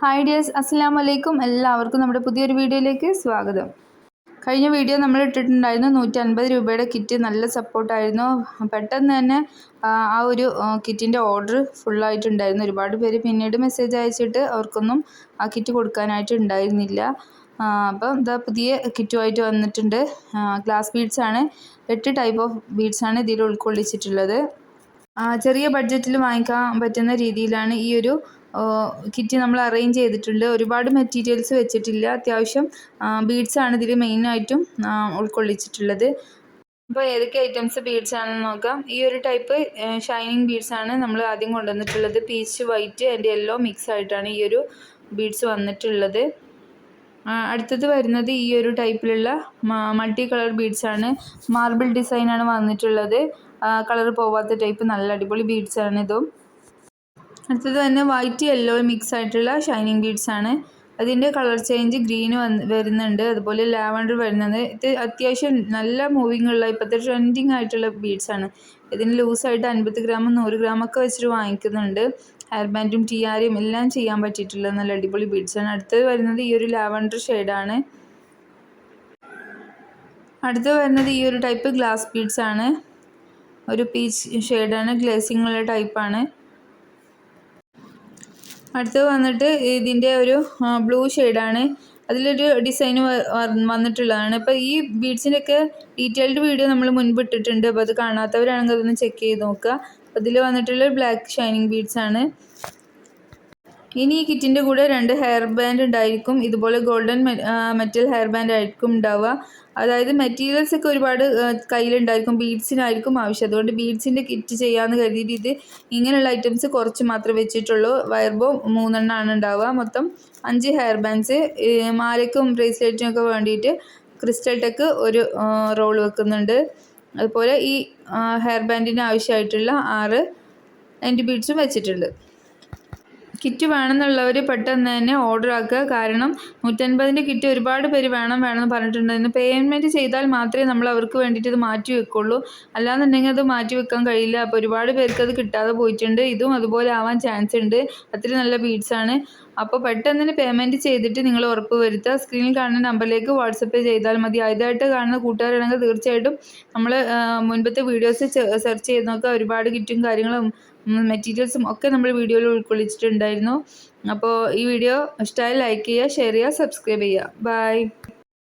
Hi dears, അസ്സലാമു അലൈക്കും. എല്ലാവർക്കും നമ്മുടെ പുതിയൊരു വീഡിയോയിലേക്ക് സ്വാഗതം. കഴിഞ്ഞ വീഡിയോ നമ്മൾ ഇട്ടിട്ടുണ്ടായിരുന്നു 150 രൂപയുടെ കിറ്റ്. നല്ല സപ്പോർട്ടായിരുന്നു. പെട്ടെന്ന് തന്നെ ആ ഒരു കിറ്റിൻ്റെ ഓർഡർ ഫുള്ളായിട്ടുണ്ടായിരുന്നു. ഒരുപാട് പേര് പിന്നീട് മെസ്സേജ് അയച്ചിട്ട് അവർക്കൊന്നും ആ കിറ്റ് കൊടുക്കാനായിട്ട് ഉണ്ടായിരുന്നില്ല. അപ്പം ഇതാ പുതിയ കിറ്റുമായിട്ട് വന്നിട്ടുണ്ട്. ഗ്ലാസ് ബീഡ്സ് ആണ്. 8 ടൈപ്പ് ഓഫ് ബീഡ്സ് ആണ് ഇതിൽ ഉൾക്കൊള്ളിച്ചിട്ടുള്ളത്. ചെറിയ ബഡ്ജറ്റിൽ വാങ്ങിക്കാൻ പറ്റുന്ന രീതിയിലാണ് ഈ ഒരു കിറ്റ് നമ്മൾ അറേഞ്ച് ചെയ്തിട്ടുണ്ട്. ഒരുപാട് മെറ്റീരിയൽസ് വെച്ചിട്ടില്ല. അത്യാവശ്യം ബീഡ്സാണ് ഇതിൽ മെയിനായിട്ടും ഉൾക്കൊള്ളിച്ചിട്ടുള്ളത്. അപ്പോൾ ഏതൊക്കെ ഐറ്റംസ് ബീഡ്സ് ആണെന്ന് നോക്കാം. ഈ ഒരു ടൈപ്പ് ഷൈനിങ് ബീഡ്സ് ആണ് നമ്മൾ ആദ്യം കൊണ്ടുവന്നിട്ടുള്ളത്. Peach, white and yellow mix ആയിട്ടാണ് ഈ ഒരു ബീഡ്സ് വന്നിട്ടുള്ളത്. അടുത്തത് വരുന്നത് ഈ ഒരു ടൈപ്പിലുള്ള മൾട്ടി കളർ ബീഡ്സ് ആണ്. മാർബിൾ ഡിസൈനാണ് വന്നിട്ടുള്ളത്. കളർ പോവാത്ത ടൈപ്പ് നല്ല അടിപൊളി ബീഡ്സ് ആണ് ഇതും. അടുത്തത് തന്നെ വൈറ്റ് യെല്ലോ മിക്സ് ആയിട്ടുള്ള ഷൈനിങ് ബീഡ്സ് ആണ്. അതിൻ്റെ കളർ ചേഞ്ച് ഗ്രീന് വരുന്നുണ്ട്, അതുപോലെ ലാവൻഡർ വരുന്നത്. ഇത് അത്യാവശ്യം നല്ല മൂവിങ് ഉള്ള ഇപ്പോഴത്തെ ട്രെൻഡിങ് ആയിട്ടുള്ള ബീഡ്സ് ആണ്. ഇതിന് ലൂസായിട്ട് 50 ഗ്രാമും 100 ഗ്രാമൊക്കെ വെച്ചിട്ട് വാങ്ങിക്കുന്നുണ്ട്. ഹെയർ ബാൻഡും ടിയാരയും എല്ലാം ചെയ്യാൻ പറ്റിയിട്ടുള്ള നല്ല അടിപൊളി ബീഡ്സ് ആണ്. അടുത്തത് വരുന്നത് ഈ ഒരു ലാവൻഡർ ഷെയ്ഡാണ്. അടുത്തത് വരുന്നത് ഈ ഒരു ടൈപ്പ് ഗ്ലാസ് ബീഡ്സ് ആണ്. ഒരു പീച്ച് ഷെയ്ഡാണ്, ഗ്ലേസിംഗ് ഉള്ള ടൈപ്പാണ്. അടുത്തത് വന്നിട്ട് ഇതിൻ്റെ ഒരു ബ്ലൂ ഷെയ്ഡാണ്. അതിലൊരു ഡിസൈൻ വന്നിട്ടുള്ളതാണ്. അപ്പോൾ ഈ ബീഡ്സിൻ്റെയൊക്കെ ഡീറ്റെയിൽഡ് വീഡിയോ നമ്മൾ മുൻപ് ഇട്ടിട്ടുണ്ട്. അപ്പോൾ അത് കാണാത്തവരാണെങ്കിൽ അതൊന്ന് ചെക്ക് ചെയ്ത് നോക്കുക. അതിൽ വന്നിട്ടുള്ള ബ്ലാക്ക് ഷൈനിങ് ബീഡ്സ് ആണ്. ഇനി ഈ കിറ്റിൻ്റെ കൂടെ 2 ഹെയർ ബാൻഡ് ഉണ്ടായിരിക്കും. ഇതുപോലെ ഗോൾഡൻ മെറ്റൽ ഹെയർ ബാൻഡ് ആയിരിക്കും ഉണ്ടാവുക. അതായത് മെറ്റീരിയൽസ് ഒക്കെ ഒരുപാട് കയ്യിലുണ്ടായിരിക്കും. ബീഡ്സിനായിരിക്കും ആവശ്യം. അതുകൊണ്ട് ബീഡ്സിൻ്റെ കിറ്റ് ചെയ്യാമെന്ന് കരുതിയിട്ട് ഇത് ഇങ്ങനെയുള്ള ഐറ്റംസ് കുറച്ച് മാത്രമേ വെച്ചിട്ടുള്ളൂ. വയർ ബോ 3 എണ്ണമാണ് ഉണ്ടാവുക. മൊത്തം 5 ഹെയർ ബാൻഡ്സ്. മാലയ്ക്കും ബ്രേസ്ലെറ്റിനും ഒക്കെ വേണ്ടിയിട്ട് ക്രിസ്റ്റൽ ടെക്ക് ഒരു റോൾ വെക്കുന്നുണ്ട്. അതുപോലെ ഈ ഹെയർ ബാൻഡിന് ആവശ്യമായിട്ടുള്ള 6 എൻഡ് ബീഡ്സും വെച്ചിട്ടുണ്ട്. കിറ്റ് വേണമെന്നുള്ളവർ പെട്ടെന്ന് തന്നെ ഓർഡർ ആക്കുക. കാരണം 150ൻ്റെ കിറ്റ് ഒരുപാട് പേര് വേണമെന്ന് പറഞ്ഞിട്ടുണ്ടായിരുന്നു. പേയ്മെൻറ്റ് ചെയ്താൽ മാത്രമേ നമ്മൾ അവർക്ക് വേണ്ടിയിട്ട് ഇത് മാറ്റി വെക്കുള്ളൂ. അല്ലാന്നുണ്ടെങ്കിൽ അത് മാറ്റി വെക്കാൻ കഴിയില്ല. അപ്പോൾ ഒരുപാട് പേർക്ക് അത് കിട്ടാതെ പോയിട്ടുണ്ട്. ഇതും അതുപോലെ ആവാൻ ചാൻസ് ഉണ്ട്. അത്ര നല്ല ബീഡ്സാണ്. അപ്പോൾ പെട്ടെന്ന് തന്നെ പേയ്മെൻറ്റ് ചെയ്തിട്ട് നിങ്ങൾ ഉറപ്പ് വരുത്തുക. സ്ക്രീനിൽ കാണുന്ന നമ്പറിലേക്ക് വാട്സപ്പ് ചെയ്താൽ മതി. ആദ്യമായിട്ട് കാണുന്ന കൂട്ടുകാരാണെങ്കിൽ തീർച്ചയായിട്ടും നമ്മൾ മുൻപത്തെ വീഡിയോസ് സെർച്ച് ചെയ്ത് നോക്കുക. ഒരുപാട് കിറ്റും കാര്യങ്ങളും മെറ്റീരിയൽസും ഒക്കെ നമ്മൾ വീഡിയോയിൽ ഉൾക്കൊള്ളിച്ചിട്ടുണ്ടായിരുന്നു. അപ്പോൾ ഈ വീഡിയോ ഇഷ്ടമായി ലൈക്ക് ചെയ്യുക, ഷെയർ ചെയ്യുക, സബ്സ്ക്രൈബ് ചെയ്യുക. ബൈ.